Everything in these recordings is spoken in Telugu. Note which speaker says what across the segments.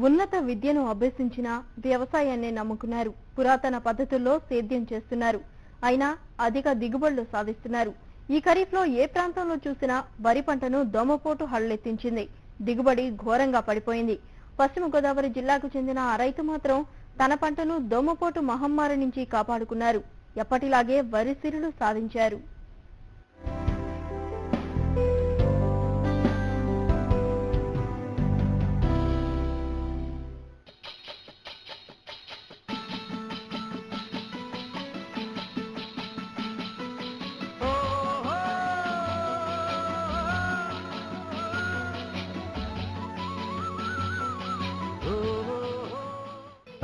Speaker 1: ఉన్నత విద్యను అభ్యసించిన వ్యవసాయాన్ని నమ్ముకున్నారు. పురాతన పద్ధతుల్లో సేద్యం చేస్తున్నారు. అయినా అధిక దిగుబడులు సాధిస్తున్నారు. ఈ ఖరీఫ్లో ఏ ప్రాంతంలో చూసినా వరి పంటను దోమపోటు హళ్లెత్తించింది. దిగుబడి ఘోరంగా పడిపోయింది. పశ్చిమ గోదావరి జిల్లాకు చెందిన ఆ రైతు మాత్రం తన పంటను దోమపోటు మహమ్మారి నుంచి కాపాడుకున్నారు. ఎప్పటిలాగే వరి సిరులు సాధించారు.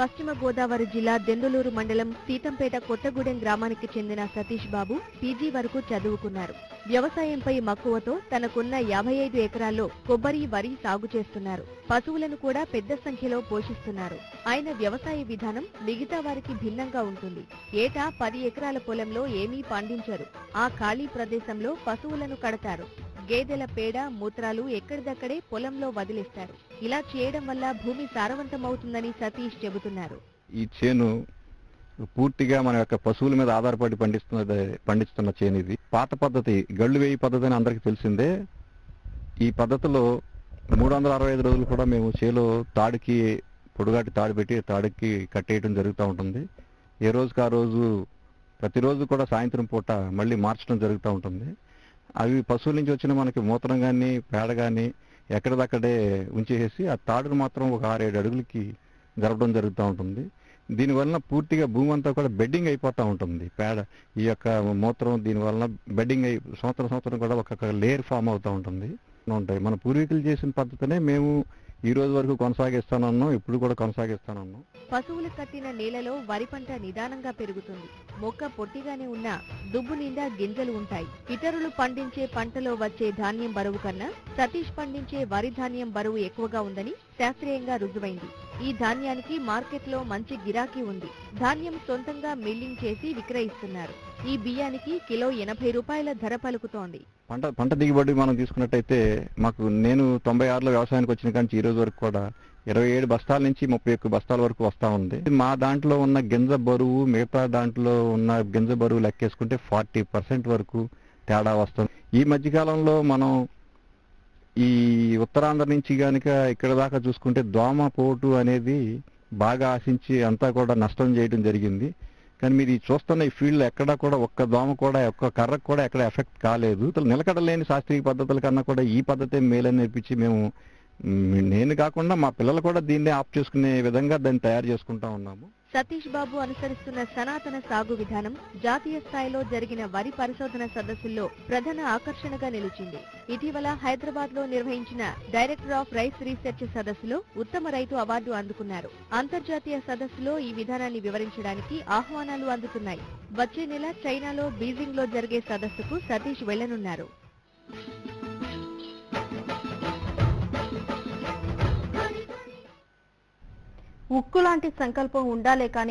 Speaker 1: పశ్చిమ గోదావరి జిల్లా దెందులూరు మండలం సీతంపేట కొత్తగూడెం గ్రామానికి చెందిన సతీష్ బాబు పీజీ వరకు చదువుకున్నారు. వ్యవసాయంపై మక్కువతో తనకున్న 55 ఎకరాల్లో కొబ్బరి, వరి సాగు చేస్తున్నారు. పశువులను కూడా పెద్ద సంఖ్యలో పోషిస్తున్నారు. ఆయన వ్యవసాయ విధానం మిగతా వారికి భిన్నంగా ఉంటుంది. ఏటా 10 ఎకరాల పొలంలో ఏమీ పండించరు. ఆ ఖాళీ ప్రదేశంలో పశువులను కడతారు. గేదెల పేడ, మూత్రాలు ఎక్కడిదక్కడే పొలంలో వదిలేస్తారు. ఇలా చేయడం వల్ల భూమి సారవంతమవుతుందని సతీష్ చెబుతున్నారు.
Speaker 2: ఈ చేను పూర్తిగా మన యొక్క పశువుల మీద ఆధారపడి పండిస్తున్న చేను ఇది. పాత పద్ధతి గళ్ళు వేయి పద్ధతి అని అందరికీ తెలిసిందే. ఈ పద్ధతిలో 365 రోజులు కూడా మేము చేలో తాడికి పొడుగాటి తాడు పెట్టి తాడికి కట్టేయడం జరుగుతూ ఉంటుంది. ఏ రోజుకి ఆ రోజు ప్రతిరోజు కూడా సాయంత్రం పూట మళ్ళీ మార్చడం జరుగుతూ ఉంటుంది. అవి పశువుల నుంచి వచ్చిన మనకి మూత్రం కానీ పేడ కానీ ఎక్కడిదక్కడే ఉంచేసి ఆ తాడును మాత్రం ఒక 6-7 అడుగులకి జరపడం జరుగుతూ ఉంటుంది. దీనివల్ల పూర్తిగా భూమి అంతా కూడా బెడ్డింగ్ అయిపోతూ ఉంటుంది. పేడ ఈ యొక్క మూత్రం దీనివల్ల బెడ్డింగ్ అయి సంవత్సరం కూడా ఒక్కొక్క లేయర్ ఫామ్ అవుతూ ఉంటుంది. మన పూర్వీకులు చేసిన పద్ధతినే మేము ఈ రోజు వరకు కొనసాగిస్తానన్నాం, ఇప్పుడు కూడా కొనసాగిస్తానన్నాం.
Speaker 1: పశువులు కట్టిన నేలలో వరి పంట నిదానంగా పెరుగుతుంది. మొక్క పొట్టిగానే ఉన్నా దుబ్బు నిండా గింజలు ఉంటాయి. ఇతరులు పండించే పంటలో వచ్చే ధాన్యం బరువు కన్నా సతీష్ పండించే వరి ధాన్యం బరువు ఎక్కువగా ఉందని శాస్త్రీయంగా రుజువైంది. ఈ ధాన్యానికి మార్కెట్లో మంచి గిరాకీ ఉంది. ధాన్యం సొంతంగా మిల్లింగ్ చేసి విక్రయిస్తున్నారు. ఈ బియ్యానికి కిలో 80 రూపాయల ధర పలుకుతోంది.
Speaker 2: పంట దిగుబడి మనం తీసుకున్నట్టయితే నేను 96లో వ్యవసాయానికి వచ్చిన కానీ ఈ రోజు వరకు కూడా 27 బస్తాల నుంచి 31 బస్తాల వరకు వస్తా ఉంది. మా దాంట్లో ఉన్న గింజ బరువు మిగతా దాంట్లో ఉన్న గింజ బరువు లెక్కేసుకుంటే 40% వరకు తేడా వస్తుంది. ఈ మధ్యకాలంలో మనం ఈ ఉత్తరాంధ్ర నుంచి కనుక ఇక్కడ దాకా చూసుకుంటే దోమ పోటు అనేది బాగా ఆశించి అంతా కూడా నష్టం చేయడం జరిగింది. కానీ మీరు చూస్తున్న ఈ ఫీల్డ్ ఎక్కడా కూడా ఒక్క దోమ కూడా ఒక్క కర్రకు కూడా ఎక్కడ ఎఫెక్ట్ కాలేదు. నిలకడలేని శాస్త్రీయ పద్ధతుల కన్నా కూడా ఈ పద్ధతే మేలని నేర్పించి నేను కాకుండా మా పిల్లలు కూడా దీన్నే ఆప్ చేసుకునే విధంగా దాన్ని తయారు చేసుకుంటా ఉన్నాము.
Speaker 1: సతీష్ బాబు అనుసరిస్తున్న సనాతన సాగు విధానం జాతీయ స్థాయిలో జరిగిన వరి పరిశోధన సదస్సుల్లో ప్రధాన ఆకర్షణగా నిలిచింది. ఇటీవల హైదరాబాద్ లో నిర్వహించిన డైరెక్టర్ ఆఫ్ రైస్ రీసెర్చ్ సదస్సులో ఉత్తమ రైతు అవార్డు అందుకున్నారు. అంతర్జాతీయ సదస్సులో ఈ విధానాన్ని వివరించడానికి ఆహ్వానాలు అందుతున్నాయి. వచ్చే నెల చైనాలో బీజింగ్ లో జరిగే సదస్సుకు సతీష్ వెళ్లనున్నారు. ఉక్కు లాంటి సంకల్పం ఉండాలే కానీ